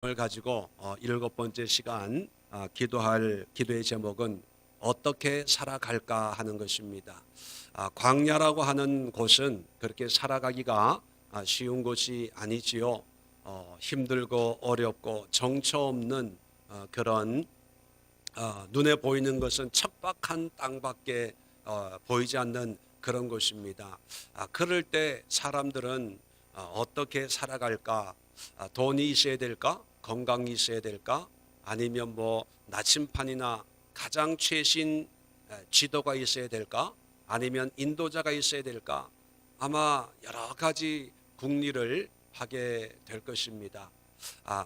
을 가지고 일곱 번째 시간 기도할 기도의 제목은 어떻게 살아갈까 하는 것입니다. 광야라고 하는 곳은 그렇게 살아가기가 쉬운 곳이 아니지요. 힘들고 어렵고 정처 없는 그런 눈에 보이는 것은 척박한 땅밖에 보이지 않는 그런 곳입니다. 그럴 때 사람들은 어떻게 살아갈까? 돈이 있어야 될까? 건강이 있어야 될까? 아니면 뭐 나침판이나 가장 최신 지도가 있어야 될까? 아니면 인도자가 있어야 될까? 아마 여러 가지 궁리를 하게 될 것입니다.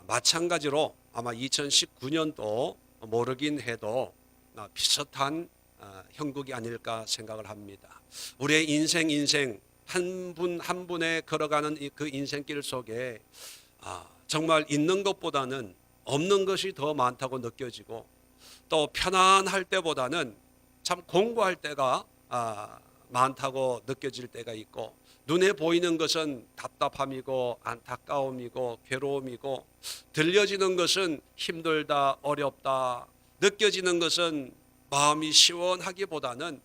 마찬가지로 아마 2019년도 모르긴 해도 비슷한 형국이 아닐까 생각을 합니다. 우리의 인생 한 분 한 분의 걸어가는 그 인생길 속에 정말 있는 것보다는 없는 것이 더 많다고 느껴지고, 또 편안할 때보다는 참 공부할 때가 많다고 느껴질 때가 있고, 눈에 보이는 것은 답답함이고 안타까움이고 괴로움이고, 들려지는 것은 힘들다 어렵다, 느껴지는 것은 마음이 시원하기보다는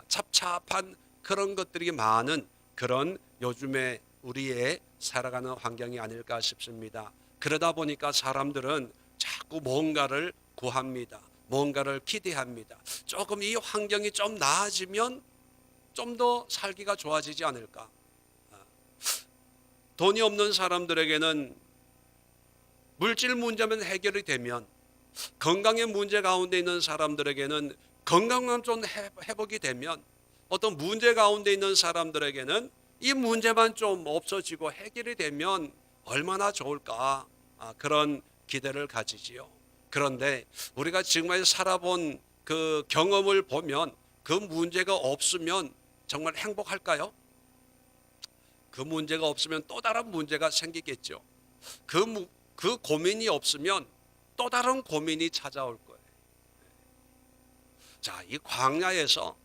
찹찹한 그런 것들이 많은 그런 요즘에 우리의 살아가는 환경이 아닐까 싶습니다. 그러다 보니까 사람들은 자꾸 뭔가를 구합니다. 뭔가를 기대합니다. 조금 이 환경이 좀 나아지면 좀 더 살기가 좋아지지 않을까. 돈이 없는 사람들에게는 물질 문제만 해결이 되면, 건강의 문제 가운데 있는 사람들에게는 건강만 좀 회복이 되면, 어떤 문제 가운데 있는 사람들에게는 이 문제만 좀 없어지고 해결이 되면 얼마나 좋을까, 그런 기대를 가지지요. 그런데 우리가 지금까지 살아본 그 경험을 보면 그 문제가 없으면 정말 행복할까요? 그 문제가 없으면 또 다른 문제가 생기겠죠. 그 고민이 없으면 또 다른 고민이 찾아올 거예요. 자, 이 광야에서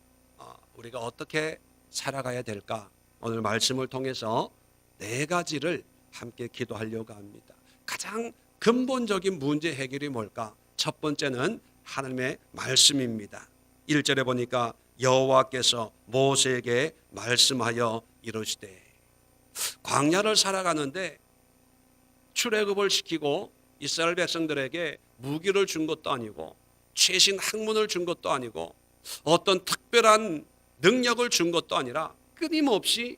우리가 어떻게 살아가야 될까? 오늘 말씀을 통해서 네 가지를 함께 기도하려고 합니다. 가장 근본적인 문제 해결이 뭘까? 첫 번째는 하나님의 말씀입니다. 1절에 보니까 여호와께서 모세에게 말씀하여 이르시되, 광야를 살아가는데 출애굽을 시키고 이스라엘 백성들에게 무기를 준 것도 아니고 최신 학문을 준 것도 아니고 어떤 특별한 능력을 준 것도 아니라 끊임없이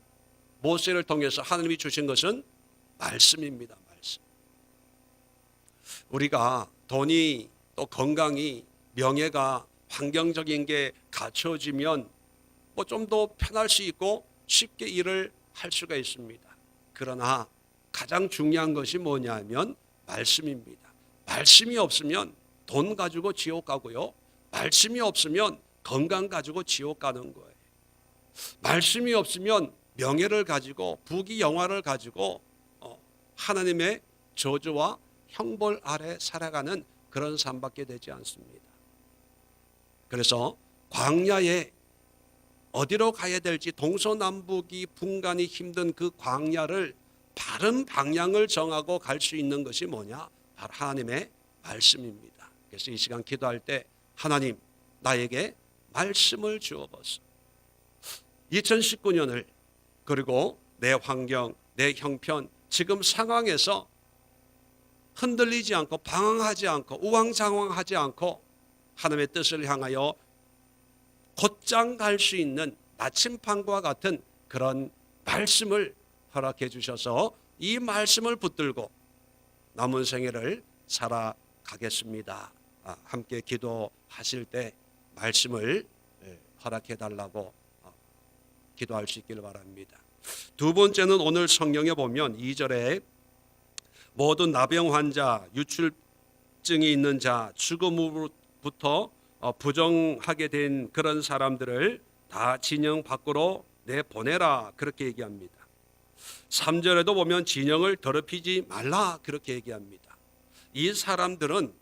모세를 통해서 하나님이 주신 것은 말씀입니다. 말씀. 우리가 돈이 또 건강이 명예가 환경적인 게 갖춰지면 뭐 좀 더 편할 수 있고 쉽게 일을 할 수가 있습니다. 그러나 가장 중요한 것이 뭐냐면 말씀입니다. 말씀이 없으면 돈 가지고 지옥 가고요. 말씀이 없으면 건강 가지고 지옥 가는 거예요. 말씀이 없으면 명예를 가지고 부귀 영화를 가지고 하나님의 저주와 형벌 아래 살아가는 그런 삶밖에 되지 않습니다. 그래서 광야에 어디로 가야 될지 동서남북이 분간이 힘든 그 광야를 바른 방향을 정하고 갈 수 있는 것이 뭐냐? 바로 하나님의 말씀입니다. 그래서 이 시간 기도할 때 하나님, 나에게 말씀을 주어보소. 2019년을 그리고 내 환경, 내 형편, 지금 상황에서 흔들리지 않고 방황하지 않고 우왕좌왕하지 않고 하나님의 뜻을 향하여 곧장 갈 수 있는 나침판과 같은 그런 말씀을 허락해 주셔서 이 말씀을 붙들고 남은 생애를 살아가겠습니다. 함께 기도하실 때 말씀을 허락해 달라고 기도할 수 있기를 바랍니다. 두 번째는 오늘 성경에 보면 2절에 모든 나병 환자, 유출증이 있는 자, 죽음으로부터 부정하게 된 그런 사람들을 다 진영 밖으로 내보내라, 그렇게 얘기합니다. 3절에도 보면 진영을 더럽히지 말라, 그렇게 얘기합니다. 이 사람들은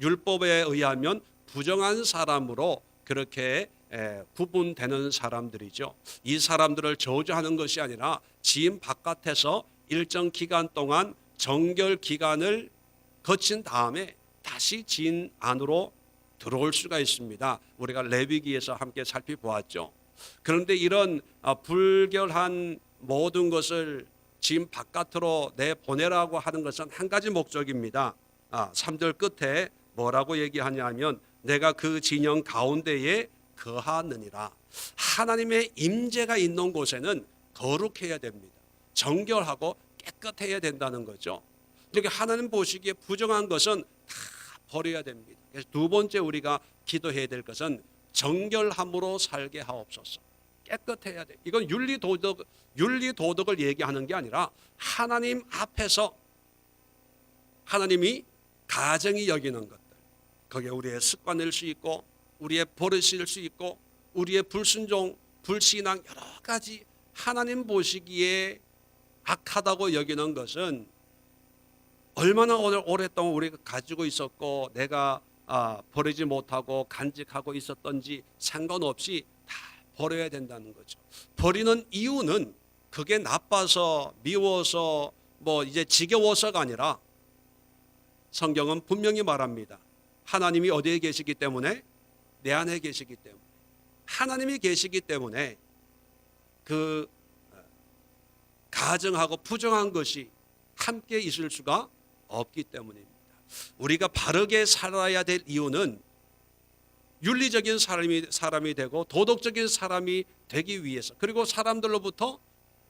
율법에 의하면 부정한 사람으로 그렇게 구분되는 사람들이죠. 이 사람들을 저주하는 것이 아니라 지인 바깥에서 일정 기간 동안 정결 기간을 거친 다음에 다시 진 안으로 들어올 수가 있습니다. 우리가 레위기에서 함께 살펴보았죠. 그런데 이런 불결한 모든 것을 진 바깥으로 내보내라고 하는 것은 한 가지 목적입니다. 3절 끝에 뭐라고 얘기하냐면 내가 그 진영 가운데에 거하느니라. 하나님의 임재가 있는 곳에는 거룩해야 됩니다. 정결하고 깨끗해야 된다는 거죠. 이렇게 하나님 보시기에 부정한 것은 다 버려야 됩니다. 그래서 두 번째 우리가 기도해야 될 것은 정결함으로 살게 하옵소서. 깨끗해야 돼. 이건 윤리 도덕을 얘기하는 게 아니라 하나님 앞에서 하나님이 가정이 여기는 것들, 거기에 우리의 습관일 수 있고 우리의 버릇일 수 있고 우리의 불순종, 불신앙 여러 가지 하나님 보시기에 악하다고 여기는 것은 얼마나 오랫동안 우리가 가지고 있었고 내가 버리지 못하고 간직하고 있었던지 상관없이 다 버려야 된다는 거죠. 버리는 이유는 그게 나빠서 미워서 뭐 이제 지겨워서가 아니라 성경은 분명히 말합니다. 하나님이 어디에 계시기 때문에? 내 안에 계시기 때문에. 하나님이 계시기 때문에 그 가증하고 부정한 것이 함께 있을 수가 없기 때문입니다. 우리가 바르게 살아야 될 이유는 윤리적인 사람이 되고 도덕적인 사람이 되기 위해서, 그리고 사람들로부터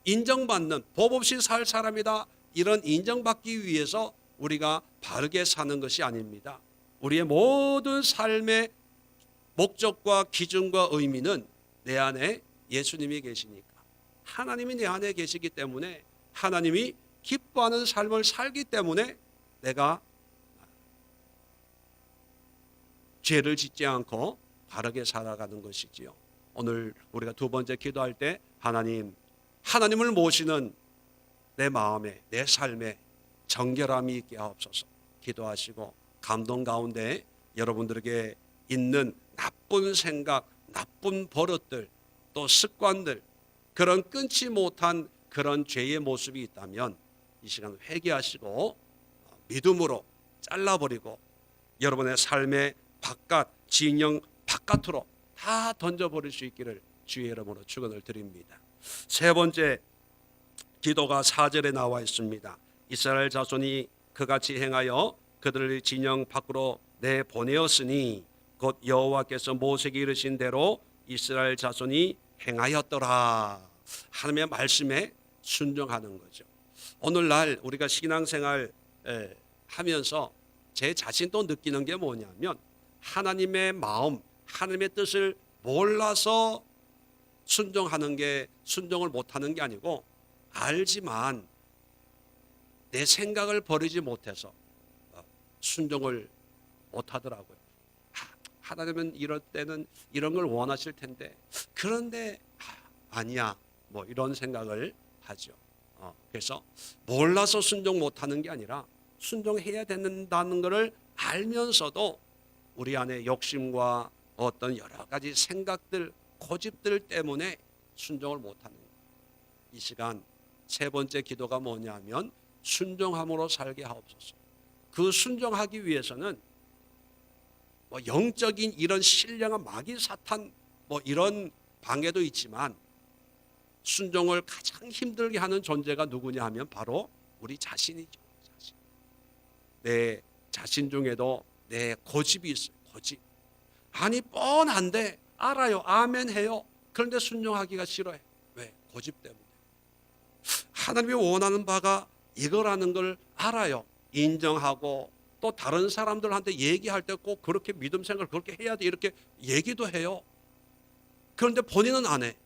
인정받는 법 없이 살 사람이다 이런 인정받기 위해서 우리가 바르게 사는 것이 아닙니다. 우리의 모든 삶의 목적과 기준과 의미는 내 안에 예수님이 계시니까, 하나님이 내 안에 계시기 때문에, 하나님이 기뻐하는 삶을 살기 때문에 내가 죄를 짓지 않고 바르게 살아가는 것이지요. 오늘 우리가 두 번째 기도할 때 하나님을 모시는 내 마음에, 내 삶에 정결함이 있게 하옵소서 기도하시고, 감동 가운데 여러분들에게 있는 나쁜 생각, 나쁜 버릇들, 또 습관들, 그런 끊지 못한 그런 죄의 모습이 있다면 이 시간 회개하시고 믿음으로 잘라버리고 여러분의 삶의 바깥, 진영 바깥으로 다 던져버릴 수 있기를 주의 이름으로 축원을 드립니다. 세 번째 기도가 4절에 나와 있습니다. 이스라엘 자손이 그같이 행하여 그들을 진영 밖으로 내보내었으니 곧 여호와께서 모세에게 이르신 대로 이스라엘 자손이 행하였더라. 하나님의 말씀에 순종하는 거죠. 오늘날 우리가 신앙생활 하면서 제 자신도 느끼는 게 뭐냐면, 하나님의 마음, 하나님의 뜻을 몰라서 순종을 못하는 게 아니고, 알지만 내 생각을 버리지 못해서 순종을 못하더라고요. 하나님은 이럴 때는 이런 걸 원하실 텐데, 그런데 아니야, 뭐 이런 생각을 하죠. 그래서 몰라서 순종 못하는 게 아니라 순종해야 된다는 것을 알면서도 우리 안에 욕심과 어떤 여러 가지 생각들, 고집들 때문에 순종을 못하는 거예요. 이 시간 세 번째 기도가 뭐냐면 순종함으로 살게 하옵소서. 그 순종하기 위해서는 뭐 영적인 이런 신령한 마귀 사탄 뭐 이런 방해도 있지만, 순종을 가장 힘들게 하는 존재가 누구냐 하면 바로 우리 자신이죠. 내 자신 중에도 내 고집이 있어요. 고집. 아니 뻔한데 알아요. 아멘 해요. 그런데 순종하기가 싫어해. 왜? 고집 때문에. 하나님이 원하는 바가 이거라는 걸 알아요. 인정하고 또 다른 사람들한테 얘기할 때 꼭 그렇게 믿음 생활을 그렇게 해야 돼 이렇게 얘기도 해요. 그런데 본인은 안 해.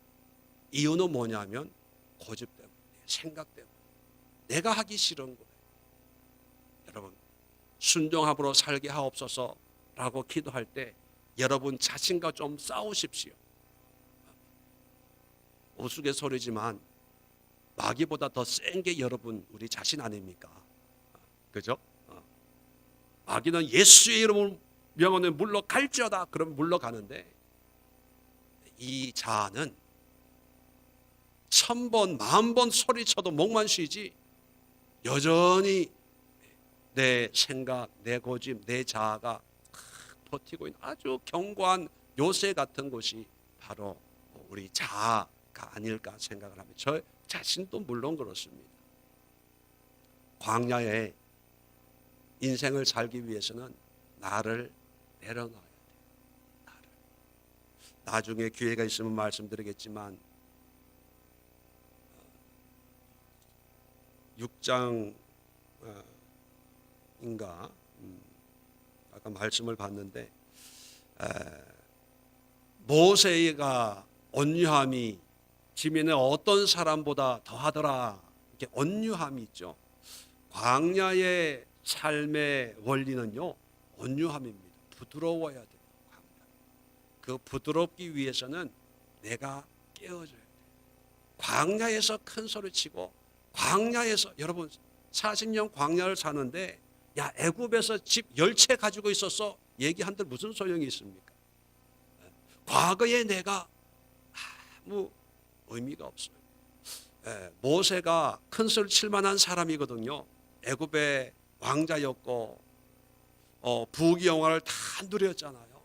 이유는 뭐냐면 고집 때문에, 생각 때문에, 내가 하기 싫은 거예요. 여러분, 순종함으로 살게 하옵소서라고 기도할 때 여러분 자신과 좀 싸우십시오. 우스갯소리지만 마귀보다 더 센 게 여러분 우리 자신 아닙니까? 그죠? 마귀는 예수의 이름을 명하면 물러갈지어다. 그럼 물러가는데, 이 자아는 1000번, 10,000번 소리쳐도 목만 쉬지 여전히 내 생각, 내 고집, 내 자아가 버티고 있는 아주 견고한 요새 같은 것이 바로 우리 자아가 아닐까 생각을 합니다. 저 자신도 물론 그렇습니다. 광야에 인생을 살기 위해서는 나를 내려놔야 돼요. 나를. 나중에 기회가 있으면 말씀드리겠지만 6장인가 아까 말씀을 봤는데 모세가 온유함이 지면에 어떤 사람보다 더하더라. 이렇게 온유함이 있죠. 광야의 삶의 원리는요, 온유함입니다. 부드러워야 돼요. 광야. 그 부드럽기 위해서는 내가 깨어져야 돼요. 광야에서 큰 소리 치고 광야에서 여러분 40년 광야를 사는데 야 애굽에서 집 10채 가지고 있었어 얘기한들 무슨 소용이 있습니까? 과거에 내가 아무 의미가 없어요. 모세가 큰 소리 칠 만한 사람이거든요. 애굽의 왕자였고 부귀영화를 다 누렸잖아요.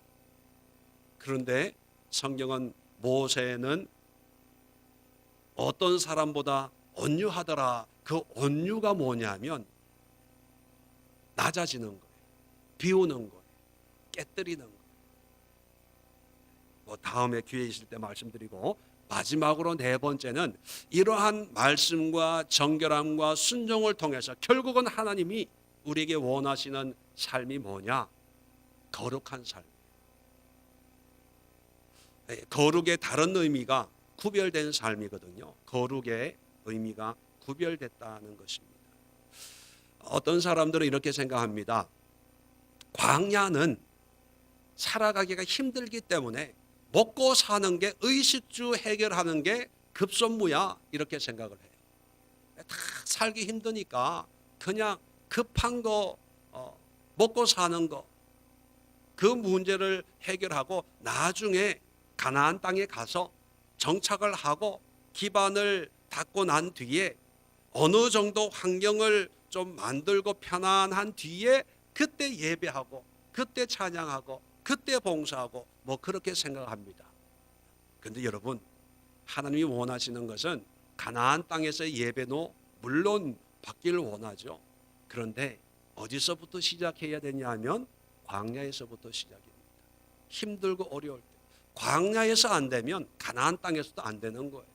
그런데 성경은 모세는 어떤 사람보다 온유하더라. 그 온유가 뭐냐면 낮아지는 거예요. 비우는 거예요. 깨뜨리는 거예요. 뭐 다음에 기회 있을 때 말씀드리고 마지막으로 네 번째는 이러한 말씀과 정결함과 순종을 통해서 결국은 하나님이 우리에게 원하시는 삶이 뭐냐? 거룩한 삶. 거룩의 다른 의미가 구별된 삶이거든요. 거룩의 의미가 구별됐다는 것입니다. 어떤 사람들은 이렇게 생각합니다. 광야는 살아가기가 힘들기 때문에 먹고 사는 게 의식주 해결하는 게 급선무야 이렇게 생각을 해요. 다 살기 힘드니까 그냥 급한 거 먹고 사는 거 그 문제를 해결하고 나중에 가나안 땅에 가서 정착을 하고 기반을 닦고 난 뒤에 어느 정도 환경을 좀 만들고 편안한 뒤에 그때 예배하고 그때 찬양하고 그때 봉사하고 뭐 그렇게 생각합니다. 그런데 여러분 하나님이 원하시는 것은 가나안 땅에서의 예배도 물론 받기를 원하죠. 그런데 어디서부터 시작해야 되냐 하면 광야에서부터 시작입니다. 힘들고 어려울 때 광야에서 안 되면 가나안 땅에서도 안 되는 거예요.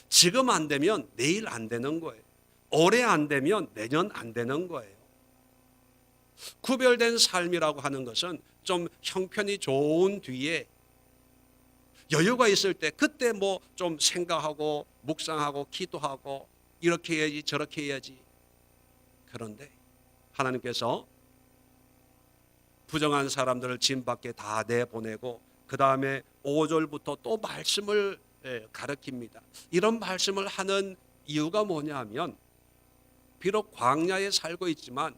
지금 안 되면 내일 안 되는 거예요. 올해 안 되면 내년 안 되는 거예요. 구별된 삶이라고 하는 것은 좀 형편이 좋은 뒤에 여유가 있을 때 그때 뭐 좀 생각하고 묵상하고 기도하고 이렇게 해야지 저렇게 해야지. 그런데 하나님께서 부정한 사람들을 진 밖에 다 내보내고 그 다음에 5절부터 또 말씀을 가르칩니다. 이런 말씀을 하는 이유가 뭐냐 하면 비록 광야에 살고 있지만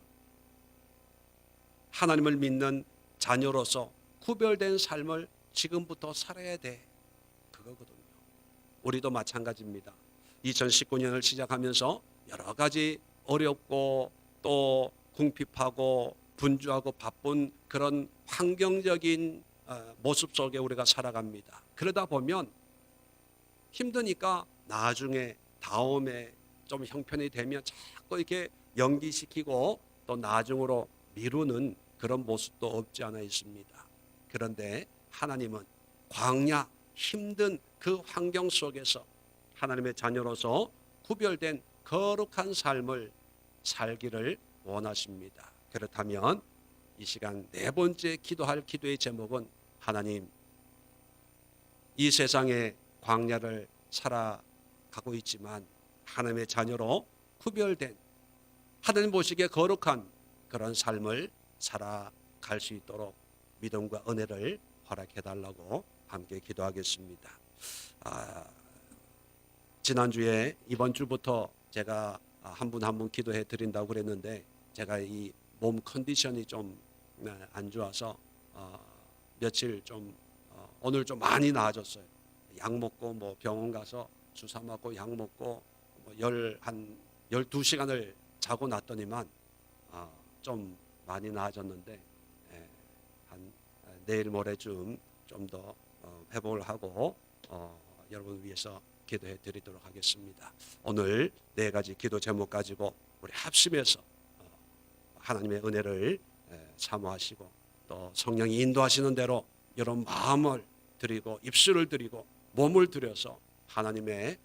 하나님을 믿는 자녀로서 구별된 삶을 지금부터 살아야 돼. 그거거든요. 우리도 마찬가지입니다. 2019년을 시작하면서 여러 가지 어렵고 또 궁핍하고 분주하고 바쁜 그런 환경적인 모습 속에 우리가 살아갑니다. 그러다 보면 힘드니까 나중에 다음에 좀 형편이 되면 자꾸 이렇게 연기시키고 또 나중으로 미루는 그런 모습도 없지 않아 있습니다. 그런데 하나님은 광야 힘든 그 환경 속에서 하나님의 자녀로서 구별된 거룩한 삶을 살기를 원하십니다. 그렇다면 이 시간 네 번째 기도할 기도의 제목은 하나님 이 세상의 광야를 살아가고 있지만 하나님의 자녀로 구별된 하나님 보시기에 거룩한 그런 삶을 살아갈 수 있도록 믿음과 은혜를 허락해달라고 함께 기도하겠습니다. 지난주에 이번 주부터 제가 한 분 한 분 기도해 드린다고 그랬는데 제가 이 몸 컨디션이 좀 안 좋아서 며칠 좀 오늘 좀 많이 나아졌어요. 약 먹고 뭐 병원 가서 주사 맞고 약 먹고 뭐 한 12시간을 자고 났더니만 좀 많이 나아졌는데 한 내일 모레쯤 좀 더 회복을 하고 여러분 위해서 기도해 드리도록 하겠습니다. 오늘 네 가지 기도 제목 가지고 우리 합심해서 하나님의 은혜를 사모하시고 또 성령이 인도하시는 대로 여러분 마음을 드리고 입술을 드리고 몸을 들여서 하나님의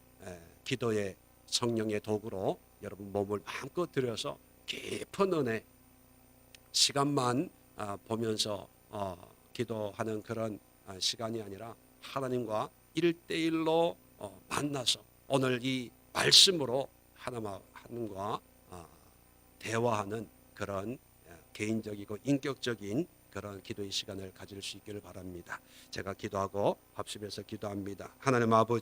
기도의 성령의 도구로 여러분 몸을 마음껏 들여서 깊은 은혜 시간만 보면서 기도하는 그런 시간이 아니라 하나님과 1대1로 만나서 오늘 이 말씀으로 하나님과 대화하는 그런 개인적이고 인격적인 그런 기도의 시간을 가질 수 있기를 바랍니다. 제가 기도하고 합심해서 기도합니다. 하나님 아버지